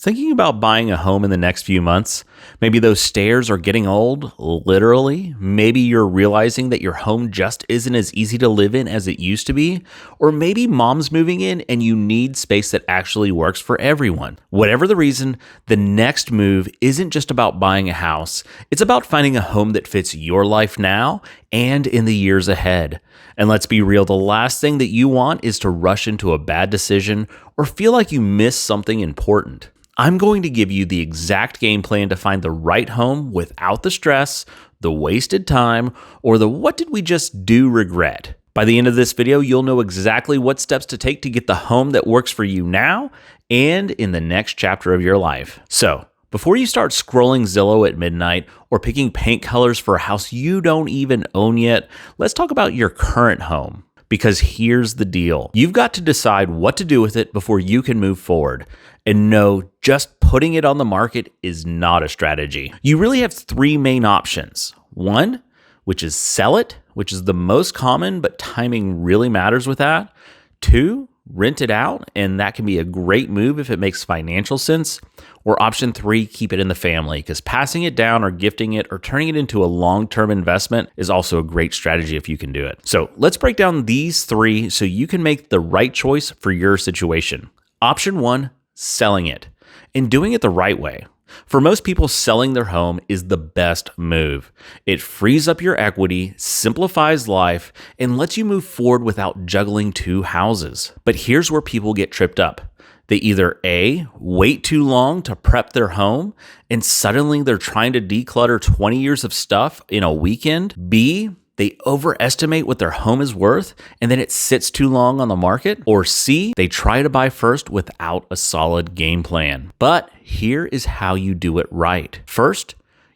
Thinking about buying a home in the next few months? Maybe those stairs are getting old, literally. Maybe you're realizing that your home just isn't as easy to live in as it used to be. Or maybe mom's moving in and you need space that actually works for everyone. Whatever the reason, the next move isn't just about buying a house. It's about finding a home that fits your life now and in the years ahead. And let's be real, the last thing that you want is to rush into a bad decision or feel like you missed something important. I'm going to give you the exact game plan to find the right home without the stress, the wasted time, or the what did we just do regret. By the end of this video, you'll know exactly what steps to take to get the home that works for you now and in the next chapter of your life. So, before you start scrolling Zillow at midnight or picking paint colors for a house you don't even own yet, let's talk about your current home. Because here's the deal. You've got to decide what to do with it before you can move forward. And no, just putting it on the market is not a strategy. You really have three main options. One, which is sell it, which is the most common, but timing really matters with that. Two, rent it out, and that can be a great move if it makes financial sense. Or option three, keep it in the family, because passing it down or gifting it or turning it into a long-term investment is also a great strategy if you can do it. So let's break down these three so you can make the right choice for your situation. Option one, selling it, and doing it the right way. For most people, selling their home is the best move. It frees up your equity, simplifies life, and lets you move forward without juggling two houses. But here's where people get tripped up. They either A, wait too long to prep their home, and suddenly they're trying to declutter 20 years of stuff in a weekend. B, they overestimate what their home is worth, and then it sits too long on the market. Or C, they try to buy first without a solid game plan. But here is how you do it right. First,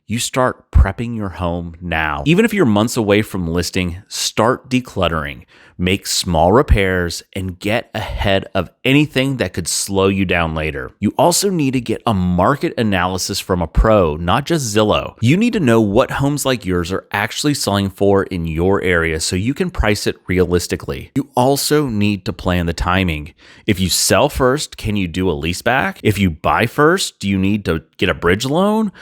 you start prepping your home now. Even if you're months away from listing, start decluttering, make small repairs, and get ahead of anything that could slow you down later. You also need to get a market analysis from a pro, not just Zillow. You need to know what homes like yours are actually selling for in your area so you can price it realistically. You also need to plan the timing. If you sell first, can you do a leaseback? If you buy first, do you need to get a bridge loan?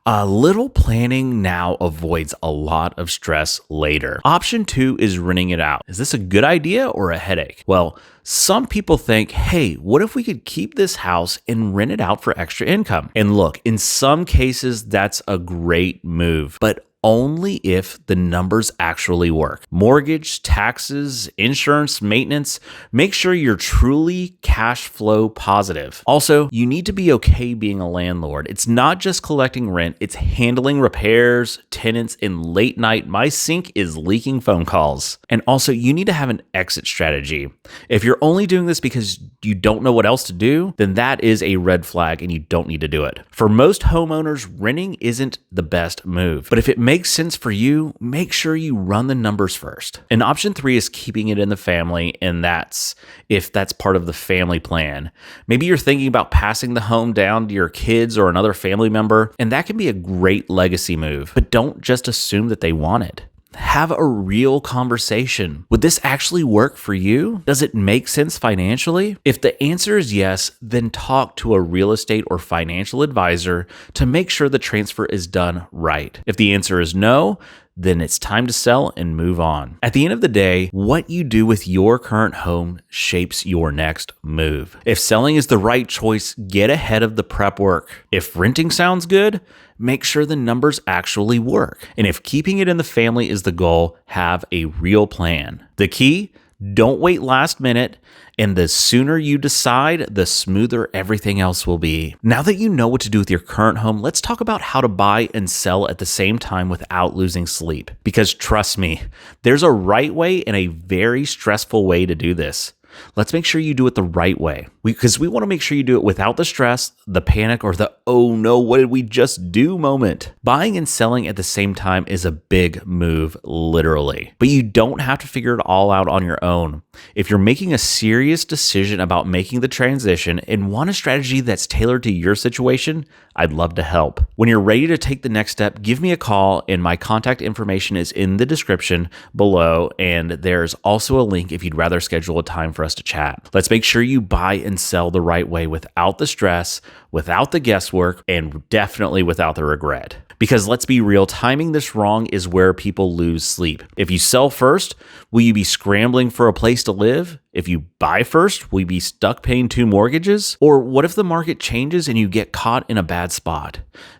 A little planning now avoids a lot of stress later. Option two is renting it out. Is this a good idea or a headache? Well, some people think, hey, what if we could keep this house and rent it out for extra income? And look, in some cases, that's a great move, but only if the numbers actually work. Mortgage, taxes, insurance, maintenance, make sure you're truly cash flow positive. Also, you need to be okay being a landlord. It's not just collecting rent, it's handling repairs, tenants, and late night, my sink is leaking phone calls. And also, you need to have an exit strategy. If you're only doing this because you don't know what else to do, then that is a red flag and you don't need to do it. For most homeowners, renting isn't the best move, but if it makes sense for you, make sure you run the numbers first. And option three is keeping it in the family, and that's if that's part of the family plan. Maybe you're thinking about passing the home down to your kids or another family member, and that can be a great legacy move. But don't just assume that they want it. Have a real conversation. Would this actually work for you? Does it make sense financially? If the answer is yes, then talk to a real estate or financial advisor to make sure the transfer is done right. If the answer is no, then it's time to sell and move on. At the end of the day, what you do with your current home shapes your next move. If selling is the right choice, get ahead of the prep work. If renting sounds good, make sure the numbers actually work. And if keeping it in the family is the goal, have a real plan. The key, don't wait last minute, and the sooner you decide, the smoother everything else will be. Now that you know what to do with your current home, let's talk about how to buy and sell at the same time without losing sleep. Because trust me, there's a right way and a very stressful way to do this. Let's make sure you do it the right way, because we want to make sure you do it without the stress, the panic, or the, oh no, what did we just do moment. Buying and selling at the same time is a big move, literally. But you don't have to figure it all out on your own. If you're making a serious decision about making the transition and want a strategy that's tailored to your situation, I'd love to help. When you're ready to take the next step, give me a call, and my contact information is in the description below, and there's also a link if you'd rather schedule a time for us us to chat. Let's make sure you buy and sell the right way without the stress, without the guesswork, and definitely without the regret. Because let's be real, timing this wrong is where people lose sleep. If you sell first, will you be scrambling for a place to live? If you buy first, will you be stuck paying 2 mortgages? Or what if the market changes and you get caught in a bad spot?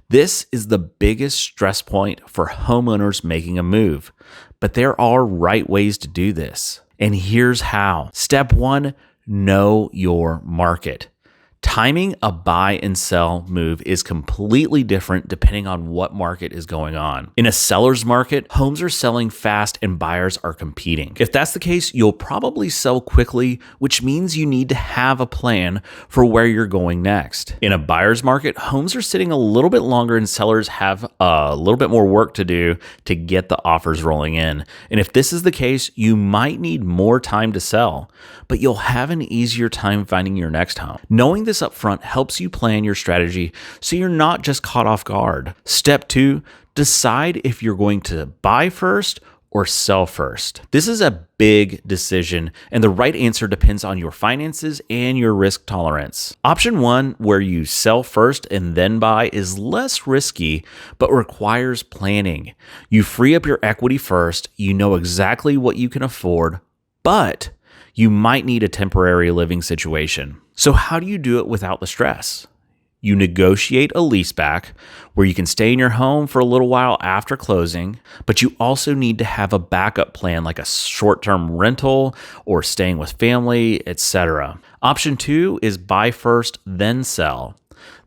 This is the biggest stress point for homeowners making a move. But there are right ways to do this. And here's how. Step 1, know your market. Timing a buy and sell move is completely different depending on what market is going on. In a seller's market, homes are selling fast and buyers are competing. If that's the case, you'll probably sell quickly, which means you need to have a plan for where you're going next. In a buyer's market, homes are sitting a little bit longer and sellers have a little bit more work to do to get the offers rolling in. And if this is the case, you might need more time to sell, but you'll have an easier time finding your next home. Knowing this up front helps you plan your strategy so you're not just caught off guard. Step 2, decide if you're going to buy first or sell first. This is a big decision, and the right answer depends on your finances and your risk tolerance. Option 1, where you sell first and then buy, is less risky, but requires planning. You free up your equity first, you know exactly what you can afford, but you might need a temporary living situation. So how do you do it without the stress? You negotiate a leaseback where you can stay in your home for a little while after closing, but you also need to have a backup plan like a short-term rental or staying with family, etc. Option 2 is buy first, then sell.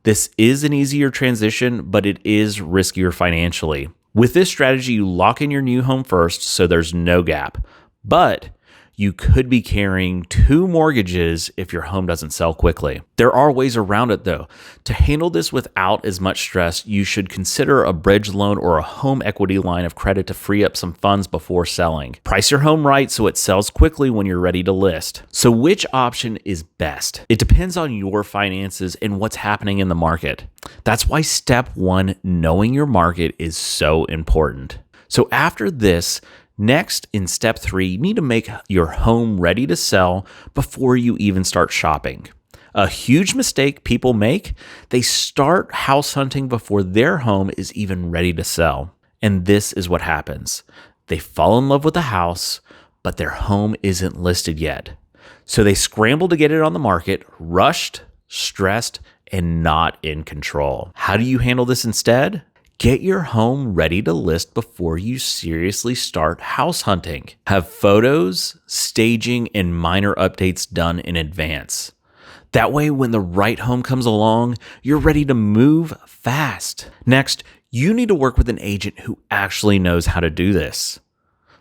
This is an easier transition, but it is riskier financially. With this strategy, you lock in your new home first so there's no gap, but you could be carrying 2 mortgages if your home doesn't sell quickly. There are ways around it though. To handle this without as much stress, you should consider a bridge loan or a home equity line of credit to free up some funds before selling. Price your home right so it sells quickly when you're ready to list. So which option is best? It depends on your finances and what's happening in the market. That's why step 1, knowing your market, is so important. So after this, next, in step 3, you need to make your home ready to sell before you even start shopping. A huge mistake people make, they start house hunting before their home is even ready to sell. And this is what happens. They fall in love with the house, but their home isn't listed yet. So they scramble to get it on the market, rushed, stressed, and not in control. How do you handle this instead? Get your home ready to list before you seriously start house hunting. Have photos, staging, and minor updates done in advance. That way, when the right home comes along, you're ready to move fast. Next, you need to work with an agent who actually knows how to do this.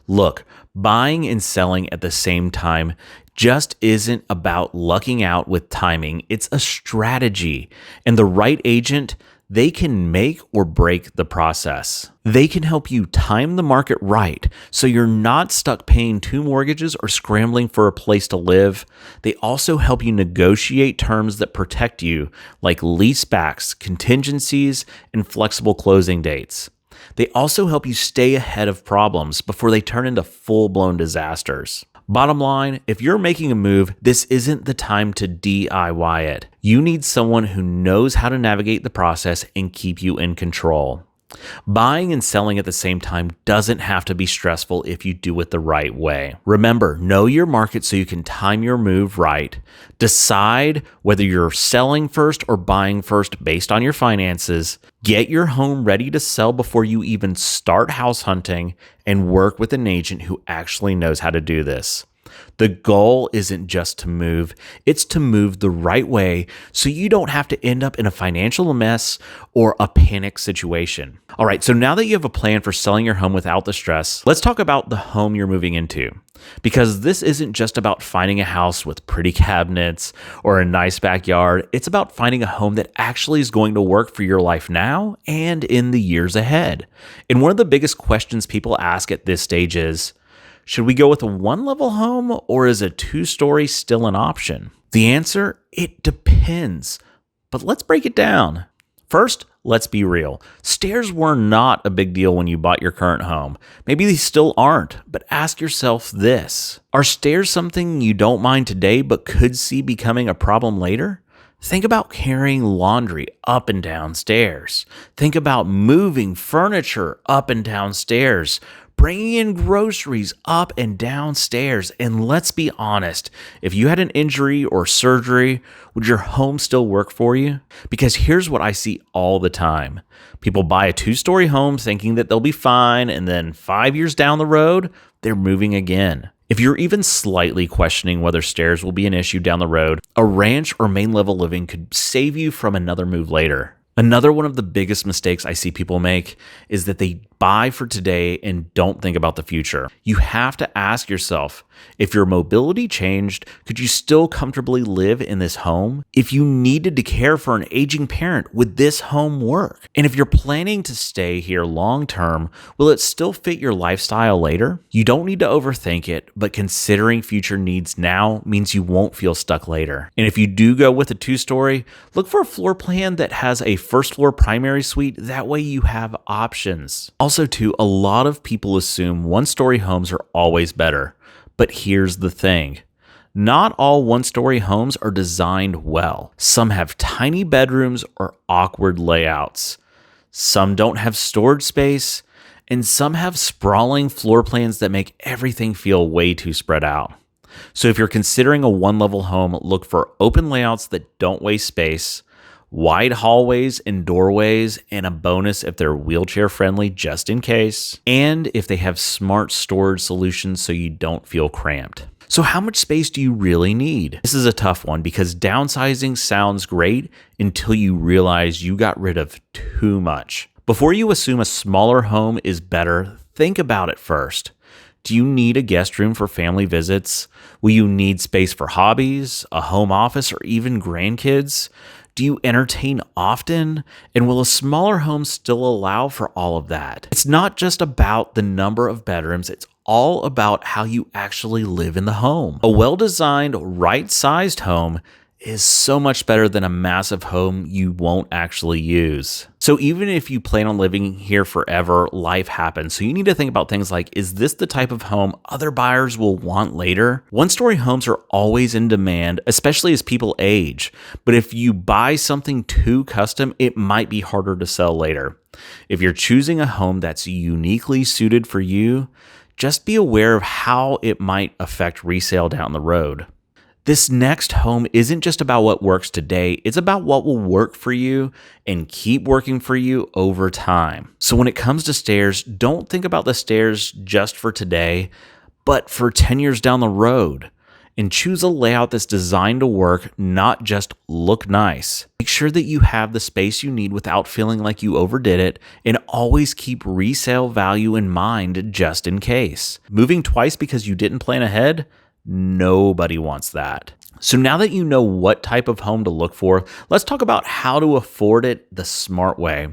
Look, buying and selling at the same time just isn't about lucking out with timing. It's a strategy, and the right agent, they can make or break the process. They can help you time the market right so you're not stuck paying 2 mortgages or scrambling for a place to live. They also help you negotiate terms that protect you, like leasebacks, contingencies, and flexible closing dates. They also help you stay ahead of problems before they turn into full-blown disasters. Bottom line, if you're making a move, this isn't the time to DIY it. You need someone who knows how to navigate the process and keep you in control. Buying and selling at the same time doesn't have to be stressful if you do it the right way. Remember, know your market so you can time your move right. Decide whether you're selling first or buying first based on your finances. Get your home ready to sell before you even start house hunting, and work with an agent who actually knows how to do this. The goal isn't just to move, it's to move the right way so you don't have to end up in a financial mess or a panic situation. All right, so now that you have a plan for selling your home without the stress, let's talk about the home you're moving into. Because this isn't just about finding a house with pretty cabinets or a nice backyard, it's about finding a home that actually is going to work for your life now and in the years ahead. And one of the biggest questions people ask at this stage is, should we go with a 1-level home or is a 2-story still an option? The answer, it depends. But let's break it down. First, let's be real. Stairs were not a big deal when you bought your current home. Maybe they still aren't, but ask yourself this. Are stairs something you don't mind today but could see becoming a problem later? Think about carrying laundry up and down stairs. Think about moving furniture up and down stairs, bringing in groceries up and down stairs. And let's be honest, if you had an injury or surgery, would your home still work for you? Because here's what I see all the time. People buy a 2-story home thinking that they'll be fine, and then 5 years down the road, they're moving again. If you're even slightly questioning whether stairs will be an issue down the road, a ranch or main level living could save you from another move later. Another one of the biggest mistakes I see people make is that they buy for today and don't think about the future. You have to ask yourself, if your mobility changed, could you still comfortably live in this home? If you needed to care for an aging parent, would this home work? And if you're planning to stay here long term, will it still fit your lifestyle later? You don't need to overthink it, but considering future needs now means you won't feel stuck later. And if you do go with a 2-story, look for a floor plan that has a first floor primary suite. That way you have options. Also, too, a lot of people assume 1-story homes are always better. But here's the thing. Not all 1-story homes are designed well. Some have tiny bedrooms or awkward layouts. Some don't have storage space, and some have sprawling floor plans that make everything feel way too spread out. So if you're considering a 1-level home, look for open layouts that don't waste space, wide hallways and doorways, and a bonus if they're wheelchair friendly just in case, and if they have smart storage solutions so you don't feel cramped. So how much space do you really need? This is a tough one because downsizing sounds great until you realize you got rid of too much. Before you assume a smaller home is better, think about it first. Do you need a guest room for family visits? Will you need space for hobbies, a home office, or even grandkids? Do you entertain often? And will a smaller home still allow for all of that? It's not just about the number of bedrooms, it's all about how you actually live in the home. A well-designed, right-sized home is so much better than a massive home you won't actually use. So even if you plan on living here forever, life happens. So you need to think about things like, is this the type of home other buyers will want later? 1-story homes are always in demand, especially as people age. But if you buy something too custom, it might be harder to sell later. If you're choosing a home that's uniquely suited for you, just be aware of how it might affect resale down the road. This next home isn't just about what works today, it's about what will work for you and keep working for you over time. So when it comes to stairs, don't think about the stairs just for today, but for 10 years down the road. And choose a layout that's designed to work, not just look nice. Make sure that you have the space you need without feeling like you overdid it, and always keep resale value in mind just in case. Moving twice because you didn't plan ahead? Nobody wants that. So now that you know what type of home to look for, let's talk about how to afford it the smart way.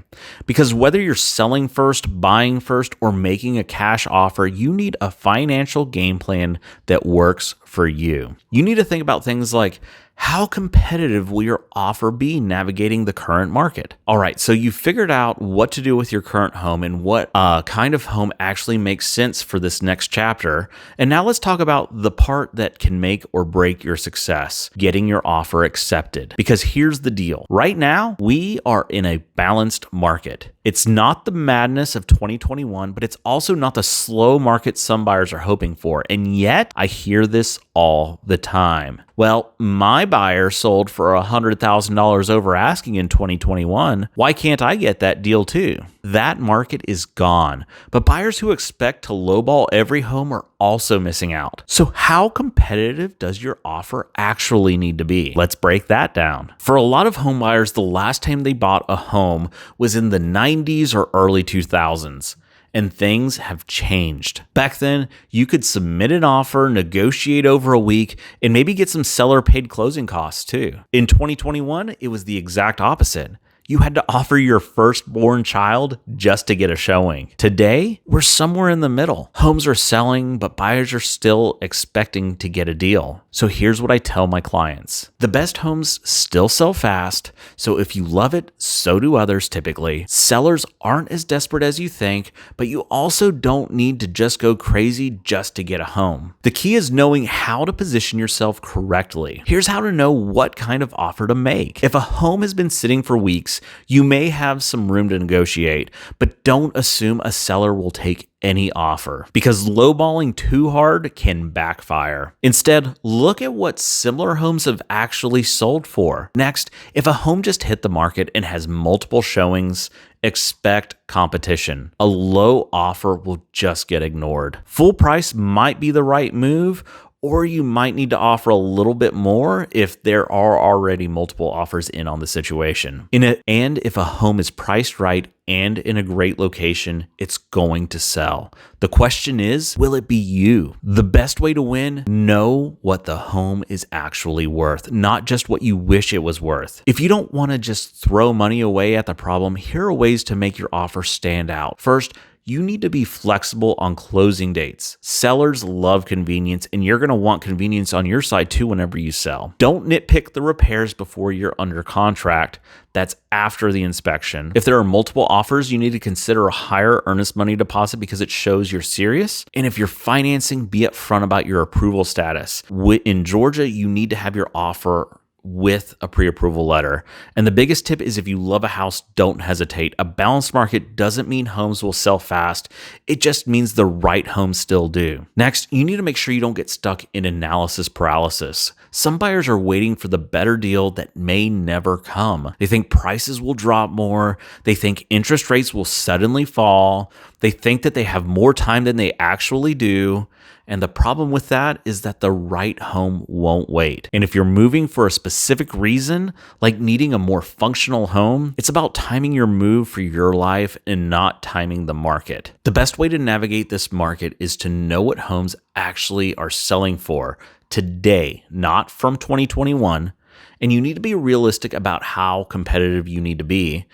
Because whether you're selling first, buying first, or making a cash offer, you need a financial game plan that works for you. You need to think about things like, how competitive will your offer be navigating the current market? All right, so you figured out what to do with your current home and what kind of home actually makes sense for this next chapter. And now let's talk about the part that can make or break your success, getting your offer accepted. Because here's the deal. Right now, we are in a balanced market. It's not the madness of 2021, but it's also not the slow market some buyers are hoping for. And yet, I hear this all the time. Well, my buyer sold for $100,000 over asking in 2021. Why can't I get that deal too? That market is gone. But buyers who expect to lowball every home are also missing out. So how competitive does your offer actually need to be? Let's break that down. For a lot of home buyers, the last time they bought a home was in the 90s or early 2000s. And things have changed. Back then, you could submit an offer, negotiate over a week, and maybe get some seller paid closing costs too. In 2021, it was the exact opposite. you had to offer your firstborn child just to get a showing. Today, we're somewhere in the middle. Homes are selling, but buyers are still expecting to get a deal. So here's what I tell my clients. The best homes still sell fast, so if you love it, so do others typically. Sellers aren't as desperate as you think, but you also don't need to just go crazy just to get a home. The key is knowing how to position yourself correctly. Here's how to know what kind of offer to make. If a home has been sitting for weeks, you may have some room to negotiate, but don't assume a seller will take any offer because lowballing too hard can backfire. Instead, look at what similar homes have actually sold for. Next, if a home just hit the market and has multiple showings, expect competition. A low offer will just get ignored. Full price might be the right move, or you might need to offer a little bit more if there are already multiple offers in on the situation. And if a home is priced right and in a great location, it's going to sell. The question is, will it be you? The best way to win, know what the home is actually worth, not just what you wish it was worth. If you don't want to just throw money away at the problem, here are ways to make your offer stand out. First, you need to be flexible on closing dates. Sellers love convenience, and you're going to want convenience on your side too whenever you sell. Don't nitpick the repairs before you're under contract. That's after the inspection. If there are multiple offers, you need to consider a higher earnest money deposit because it shows you're serious. And if you're financing, be upfront about your approval status. In Georgia, you need to have your offer with a pre-approval letter. And the biggest tip is if you love a house, don't hesitate. A balanced market doesn't mean homes will sell fast. It just means the right homes still do. Next, you need to make sure you don't get stuck in analysis paralysis. Some buyers are waiting for the better deal that may never come. They think prices will drop more. They think interest rates will suddenly fall. They think that they have more time than they actually do. And the problem with that is that the right home won't wait. And if you're moving for a specific reason, like needing a more functional home, it's about timing your move for your life and not timing the market. The best way to navigate this market is to know what homes actually are selling for today, not from 2021. And you need to be realistic about how competitive you need to be.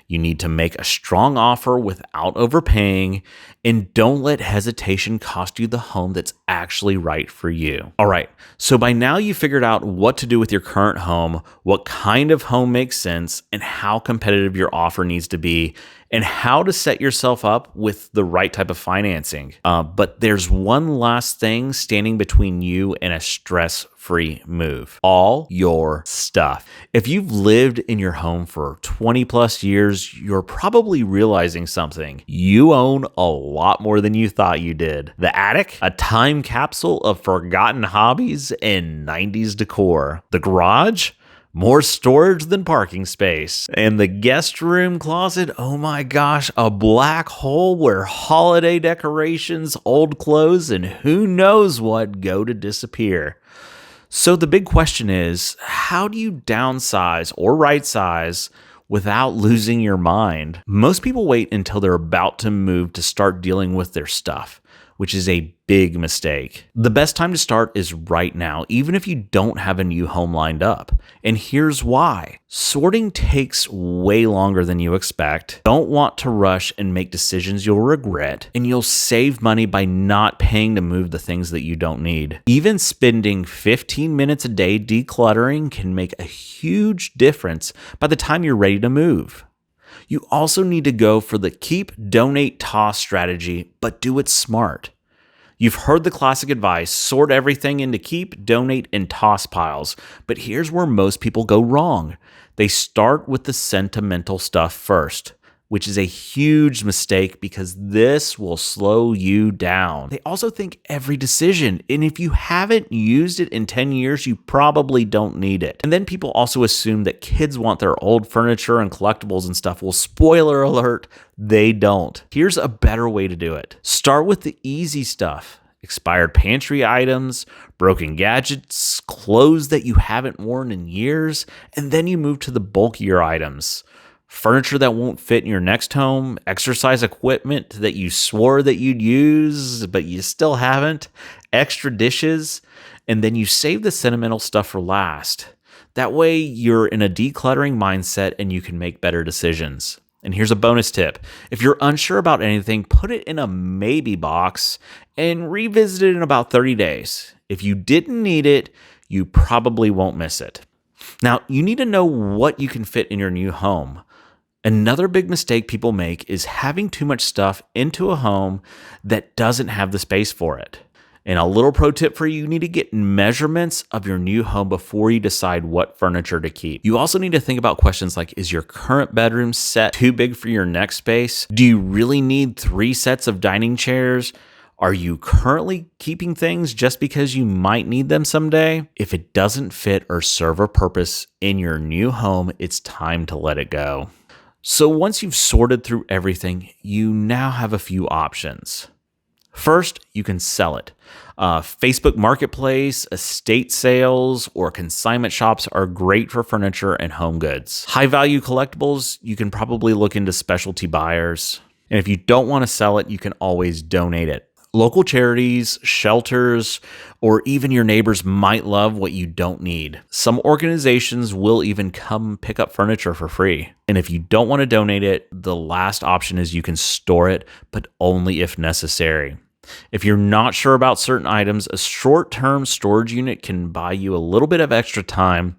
You need to make a strong offer without overpaying, and don't let hesitation cost you the home that's actually right for you. All right, so by now you figured out what to do with your current home, what kind of home makes sense, and how competitive your offer needs to be, and how to set yourself up with the right type of financing. But there's one last thing standing between you and a stress-free move: all your stuff. If you've lived in your home for 20 plus years, you're probably realizing something. You own a lot more than you thought you did. The attic, a time capsule of forgotten hobbies and 90s decor. The garage, more storage than parking space. And the guest room closet, oh my gosh, a black hole where holiday decorations, old clothes, and who knows what go to disappear. So the big question is, how do you downsize or right size without losing your mind? Most people wait until they're about to move to start dealing with their stuff, which is a big mistake. The best time to start is right now, even if you don't have a new home lined up. And here's why. Sorting takes way longer than you expect. Don't want to rush and make decisions you'll regret, and you'll save money by not paying to move the things that you don't need. Even spending 15 minutes a day decluttering can make a huge difference by the time you're ready to move. You also need to go for the keep, donate, toss strategy, but do it smart. You've heard the classic advice, sort everything into keep, donate, and toss piles. But here's where most people go wrong. They start with the sentimental stuff first, which is a huge mistake because this will slow you down. They also think every decision, and if you haven't used it in 10 years, you probably don't need it. And then people also assume that kids want their old furniture and collectibles and stuff. Well, spoiler alert, they don't. Here's a better way to do it. Start with the easy stuff. Expired pantry items, broken gadgets, clothes that you haven't worn in years, and then you move to the bulkier items. Furniture that won't fit in your next home, exercise equipment that you swore that you'd use, but you still haven't, extra dishes, and then you save the sentimental stuff for last. That way, you're in a decluttering mindset and you can make better decisions. And here's a bonus tip. If you're unsure about anything, put it in a maybe box and revisit it in about 30 days. If you didn't need it, you probably won't miss it. Now, you need to know what you can fit in your new home. Another big mistake people make is having too much stuff into a home that doesn't have the space for it. And a little pro tip for you need to get measurements of your new home before you decide what furniture to keep. You also need to think about questions like, is your current bedroom set too big for your next space? Do you really need 3 sets of dining chairs? Are you currently keeping things just because you might need them someday? If it doesn't fit or serve a purpose in your new home, it's time to let it go. So once you've sorted through everything, you now have a few options. First, you can sell it. Facebook Marketplace, estate sales, or consignment shops are great for furniture and home goods. High-value collectibles, you can probably look into specialty buyers. And if you don't want to sell it, you can always donate it. Local charities, shelters, or even your neighbors might love what you don't need. Some organizations will even come pick up furniture for free. And if you don't want to donate it, the last option is you can store it, but only if necessary. If you're not sure about certain items, a short-term storage unit can buy you a little bit of extra time,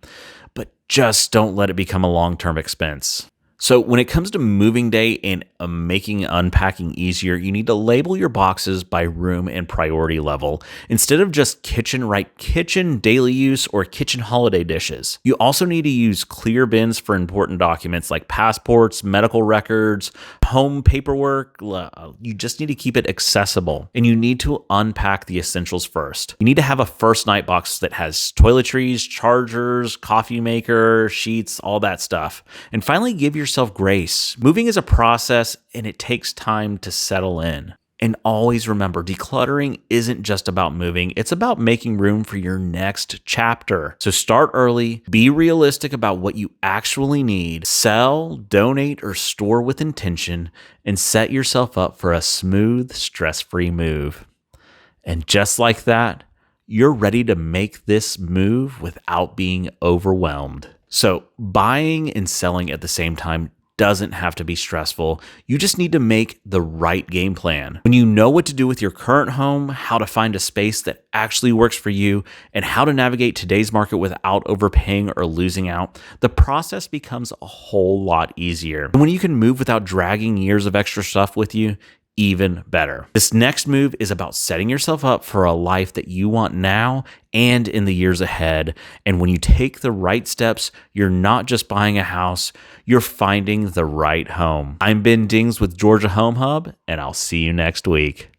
but just don't let it become a long-term expense. So when it comes to moving day and making unpacking easier, you need to label your boxes by room and priority level instead of just kitchen, daily use, or kitchen holiday dishes. You also need to use clear bins for important documents like passports, medical records, home paperwork. You just need to keep it accessible, and you need to unpack the essentials first. You need to have a first night box that has toiletries, chargers, coffee maker, sheets, all that stuff. And finally, give yourself grace. Moving is a process and it takes time to settle in. And always remember, decluttering isn't just about moving, it's about making room for your next chapter. So start early, be realistic about what you actually need, sell, donate, or store with intention, and set yourself up for a smooth, stress-free move. And just like that, you're ready to make this move without being overwhelmed. So buying and selling at the same time doesn't have to be stressful. You just need to make the right game plan. When you know what to do with your current home, how to find a space that actually works for you, and how to navigate today's market without overpaying or losing out, the process becomes a whole lot easier. And when you can move without dragging years of extra stuff with you, even better. This next move is about setting yourself up for a life that you want now and in the years ahead. And when you take the right steps, you're not just buying a house, you're finding the right home. I'm Ben Dings with Georgia Home Hub, and I'll see you next week.